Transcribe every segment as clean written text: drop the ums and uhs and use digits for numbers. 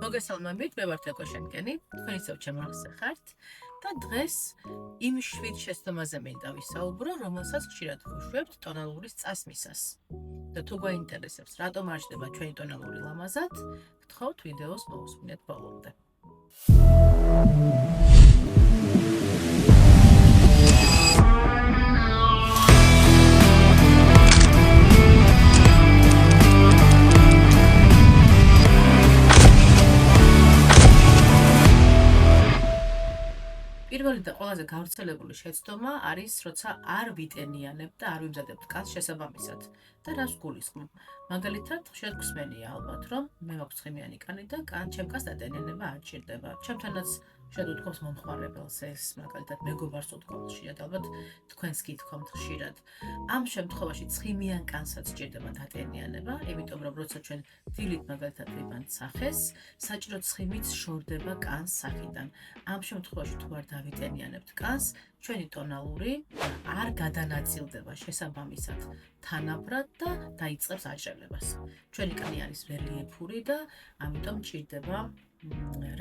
მოგესალმებით, მე ვარ თეკო შენკენი, თქვენ ისევ ჩემ ახალზე ხართ და დღეს იმ შვიდ შეცდომაზე მინდა ვისაუბრო, რომელსაც ხშირად ვუშვებთ ტონალურის წასმისას. და თუ გვაინტერესებს, რატომ არ ჩნდება ჩვენი ტონალური ლამაზად, გთხოვთ ვიდეოს მოусმინეთ ბოლომდე. პირველი და ყველაზე გავრცელებული შეცდომა არის, როცა არ ვიტენიანებ და არ ვიმზადებთ კანს შესაბამისად. და რას გულისხმობ? მაგალითად, ხშირად გსმენია ალბათ, რომ მე მაქვს ცხიმიანი კანი და ჩემ კანს დატენიანება არ ჭირდება. ჩემთანაც შედ უთქვამს მომხმარებელს ეს, მაგალითად, მეგობარს უთქვამს ხშირად, ალბათ თქვენს გითქვამთ ხშირად. ამ შემთხვევაში ცხიმიან კანსაც ჭირდება დატენიანება, იმიტომ რომ როცა ჩვენ დილით მაგალითად ვიბანთ სახეს, საჭირო ცხიმიც შორდება კანს სახიდან. ამ შემთხვევაში თუ არ დავიტენიანებთ კანს, ჩვენი ტონალური არ გადანაწილდება შესაბამისად თანაბრად და დაიწყებს აჭრელებას. ჩვენი კანი არის რელიეფური და ამიტომ ჭირდება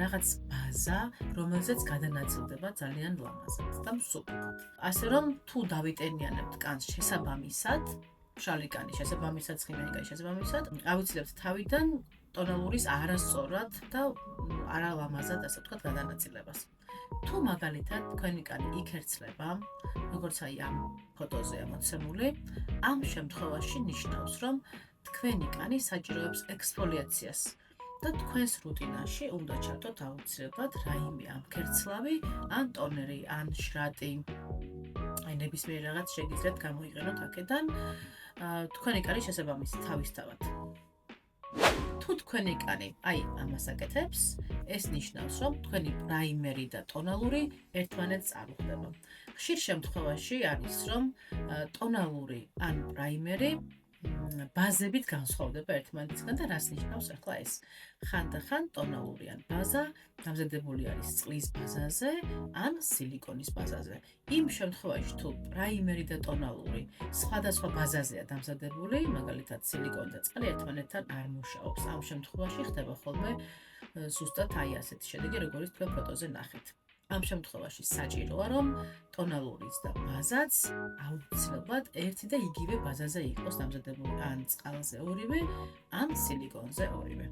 რაღაც ბაზა, რომელზეც გადანაწილდება ძალიან ლამაზად და მსუბუქად. ასე რომ თუ დავიტენიანებთ კანს შესაბამისად, მშრალი კანი შესაბამისად, ცხიმიანი კანი შესაბამისად, ავიცილებთ თავიდან ტონალურის არასწორად და არალამაზად, ასე ვთქვათ, გადანაწილებას. თუ მაგალითად თქვენი კანი იქერცლება, როგორც აი ამ ფოტოზეა მოცემული, ამ შემთხვევაში ნიშნავს, რომ თქვენი კანი საჭიროებს ექსფოლიაციას და თქვენს რუტინაში უნდა ჩართოთ აუცილებლად რაიმე ამქერცლავი, ან ტონერი, ან შრატი. აი ნებისმიერ რაღაც შეგიძლიათ გამოიყენოთ აქედან თქვენი კანი შესაბამისი თავისთავად. თუ თქვენი კანი აი ამას აკეთებს, ეს ნიშნავს, რომ თქვენი პრაიმერი და ტონალური ერთმანეთს არ უხდება. ხშირ შემთხვევაში არის, რომ ტონალური ან პრაიმერი ბაზებით განსხვავდება ერთმანეთისგან და რას ნიშნავს ახლა ეს? ხანდახან ტონალური ან ბაზა დამზადებული არის წყლის ბაზაზე ან სილიკონის ბაზაზე. იმ შემთხვევაში თუ პრაიმერი და ტონალური სხვადასხვა ბაზაზეა დამზადებული, მაგალითად სილიკონი და წყალი ერთმანეთთან არ მუშაობს. ამ შემთხვევაში ხდება ხოლმე ზუსტად აი ასეთი შედეგი, როგორც თქვენ ფოტოზე ნახეთ. ამ შემთხვევაში საჭიროა, რომ ტონალურიც და ბაზაც აუცილებლად ერთი და იგივე ბაზაზე იყოს დამზადებული, ან წყალზე ორივე, ან სილიკონზე ორივე.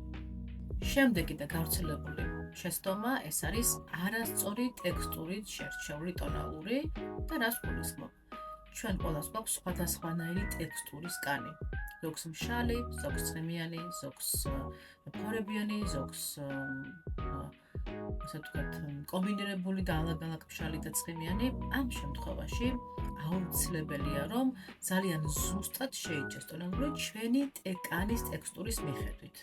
შემდეგი და გავრცელებული შეცდომა ეს არის არასწორი ტექსტურით შერჩეული ტონალური და რას გულისხმობ? ჩვენ ყველას გვაქვს სხვადასხვანაირი ტექსტურის კანი. ზოგს მშრალი, ზოგს ცხიმიანი, ზოგს ფორებიანი, ზოგს ასე ვთქვათ, კომბინირებული და ალაგ-ალაგ მშრალი და ცხიმიანი. ამ შემთხვევაში აუცილებელია, რომ ძალიან ზუსტად შეიჭრეს ტონალური ჩვენი კანის ტექსტურის მიხედვით.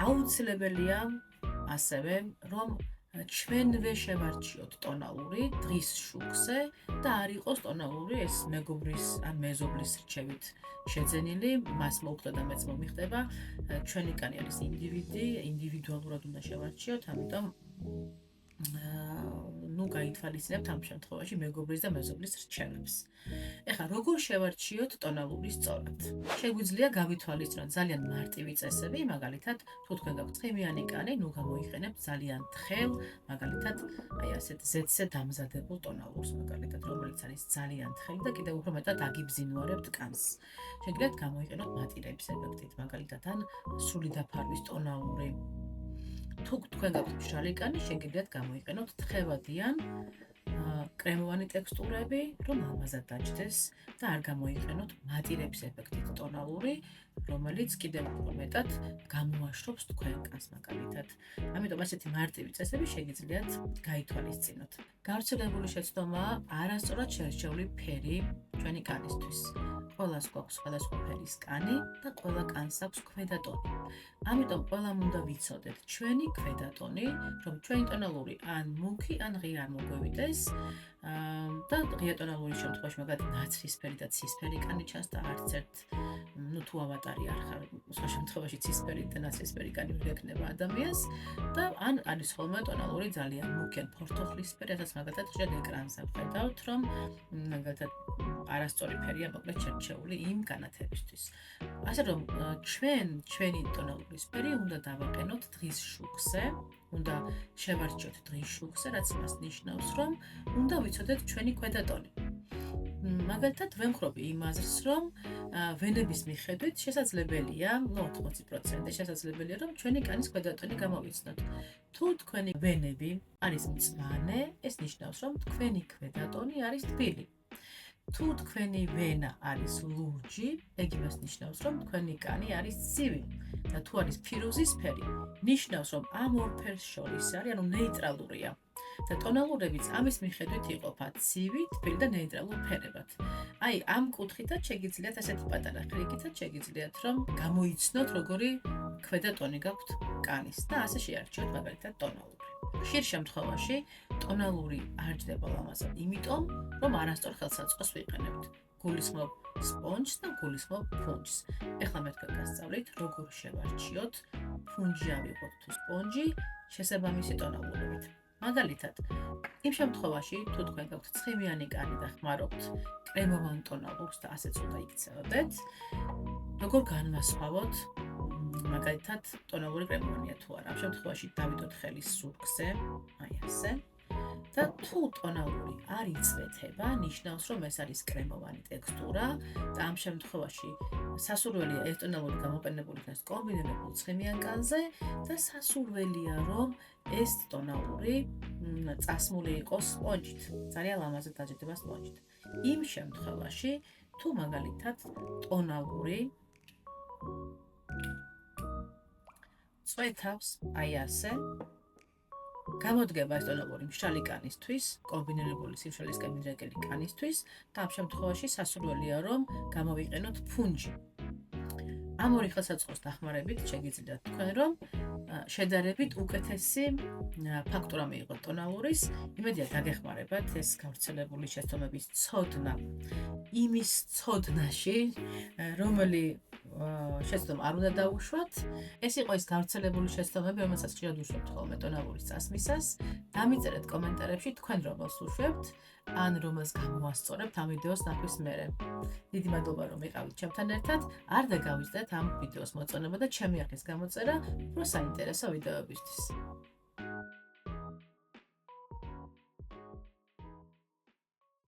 აუცილებელია ასევე, რომ ჩვენვე შევარჩიოთ ტონალური დღის შუქზე და არ იყოს ტონალური ეს მეგობრის ან მეზობლის რჩევით შეძენილი, მას მოუხდა და მეც მომიხდება. ჩვენი კანი არის ინდივიდი, ინდივიდუალურად უნდა შევარჩიოთ, ამიტომ გაითვალისწინებთ ამ შემთხვევაში მეგობრის და მეზობლის რჩევებს. ეხლა როგორ შევარჩიოთ ტონალური სწორად? შეგვიძლია გავითვალისწინოთ ძალიან მარტივი წესები, მაგალითად, თუ თქვენ გაქვთ ცხიმიანი კანი, გამოიყენებთ ძალიან თხელ, მაგალითად, აი ასეთ ზედზე დამზადებულ ტონალურს, მაგალითად, რომელიც არის ძალიან თხელი და კიდევ უფრო მეტად აგიბზინვარებთ კანს. შეგიძლიათ გამოიყენოთ მატირების ეფექტით, მაგალითად, ან სრული დაფარვის ტონალური. თუ თქვენ გაქვთ მშრალი კანი, შეგიძლიათ გამოიყენოთ თხევადიან კრემოვანი ტექსტურები, რომ ლამაზად დაჯდეს და არ გამოიყენოთ მატირების ეფექტით ტონალური, რომელიც კიდევ უფრო მეტად გამოაშრობს თქვენ კანს მაგალითად. ამიტომ ასეთი მარტივი წესები შეგიძლიათ გაითვალისწინოთ. გავრცელებული შეცდომაა არასწორად შერჩეული ფერი ჩვენი კანისთვის. ყველას გვაქვს სხვადასხვა ფერის კანი და ყველა კანს აქვს ქვედა ტონი. ამიტომ ყველამ უნდა ვიცოდეთ ჩვენი ქვედა ტონი, რომ ჩვენი ტონალური ან მუქი, ან ღია არ მოგვევიდეს. და ღია ტონალური შემთხვევაში მაგალითად ნაცრისფერი და ცისფერი კანი ჩანს და არც ერთ თუ ავატარი არ ხარ, სხვა შემთხვევაში ცისფერი და ნაცრისფერი კანი ვერ ექნება ადამიანს და ან არის ხოლმე ტონალური ძალიან მუქი ან ფორთოხლისფერი, რასაც მაგალითად ხშირად ეკრანზე ვხედავთ, რომ მაგალითად არასწორი ფერია მოკლედ შერჩეული იმ განათებისთვის. ასე რომ ჩვენი ტონალური სფერი უნდა დავაყენოთ დღის შუქზე, უნდა შევარჩიოთ დღის შუქზე, რაც მას ნიშნავს, რომ უნდა ვიცოდეთ ჩვენი ქვედა ტონი. მაგალითად ვემხრობი იმ აზრს, რომ ვენების მიხედვით შესაძლებელია, 80% შესაძლებელია, რომ ჩვენი კანის ქვედა ტონი გამოვიცნოთ. თუ თქვენი ვენები არის მწვანე, ეს ნიშნავს, რომ თქვენი ქვედა ტონი არის თბილი. თუ თქვენი ვენა არის ლურჯი, ეგ იმას ნიშნავს, რომ თქვენი კანი არის ცივი. და თუ არის ფირუზისფერი, ნიშნავს, რომ ამ ორ ფერს შორის არის, ანუ ნეიტრალურია. და ტონალურებიც ამის მიხედვით იყოფა ცივი, თბილი და ნეიტრალურ ფერებად. აი, ამ კუთხითაც შეგიძლიათ ასეთი პატარა ხრიკითაც შეგიძლიათ, რომ გამოიცნოთ, როგორი ქვედა ტონი გაქვთ კანის და ასე შეარჩიოთ მაგალითად ტონალური. ხშირ შემთხვევაში ტონალური არ ჯდება ლამაზად, იმიტომ რომ არასწორ ხელსაწყოს ვიყენებთ. გულისხმობ სპონჯს და გულისხმობ ფუნჯს. ეხლა მე თქვენ გასწავლით, როგორ შევარჩიოთ ფუნჯი ავიღოთ თუ სპონჯი შესაბამისი ტონალურობით. მაგალითად, იმ შემთხვევაში, თუ თქვენ გაქვთ ცხიმიანი კანი და ხმარობთ კრემოვან ტონალურს და ასეც უნდა იქცევდეთ, როგორ განვასხვავოთ მაგალითად ტონალური კრემოვანია თუ არა. ამ შემთხვევაში დავიდოთ ხელის ზურგზე, აი ასე. და თუ ტონალური არ იწვეთება, ნიშნავს, რომ ეს არის კრემოვანი ტექსტურა და ამ შემთხვევაში სასურველია ეს ტონალური გამოყენებული იქნას კომბინირებულ ცხიმიან კანზე და სასურველია, რომ ეს ტონალური წასმული იყოს სპონჯით. ძალიან ლამაზად დაჯდება სპონჯით. იმ შემთხვევაში, თუ მაგალითად ტონალური წვეთავს აი ასე გამოდგება ეს ტონალური მშრალი კანისთვის, კომბინირებული სიმშრალისკენ მიდრეკილი კანისთვის და ამ შემთხვევაში სასურველია, რომ გამოვიყენოთ ფუნჯი. ამ ორი ხელსაწყოს დახმარებით შეგიძლიათ თქვენ, რომ შედარებით უკეთესი ფაქტურა მიიღოთ ტონალურის, იმედია დაგეხმარებათ ეს გავრცელებული შეცდომების ცოდნა იმის ცოდნაში, რომელი შეცდომა არ უნდა დაუშვათ. ეს იყო ის გავრცელებული შეცდომები, რომელსაც ხშირად უშვებთ ხოლმე ტონალურის წასმისას. დამიწერეთ კომენტარებში თქვენ რომელს უშვებთ, ან რომელს გამოასწორებთ ამ ვიდეოს ნახვის მერე. დიდი მადლობა რომ იყავით ჩემთან ერთად. არ დაგავიწყდეთ ამ ვიდეოს მოწონება და ჩემი არხის გამოწერა უფრო საინტერესო ვიდეოებისთვის.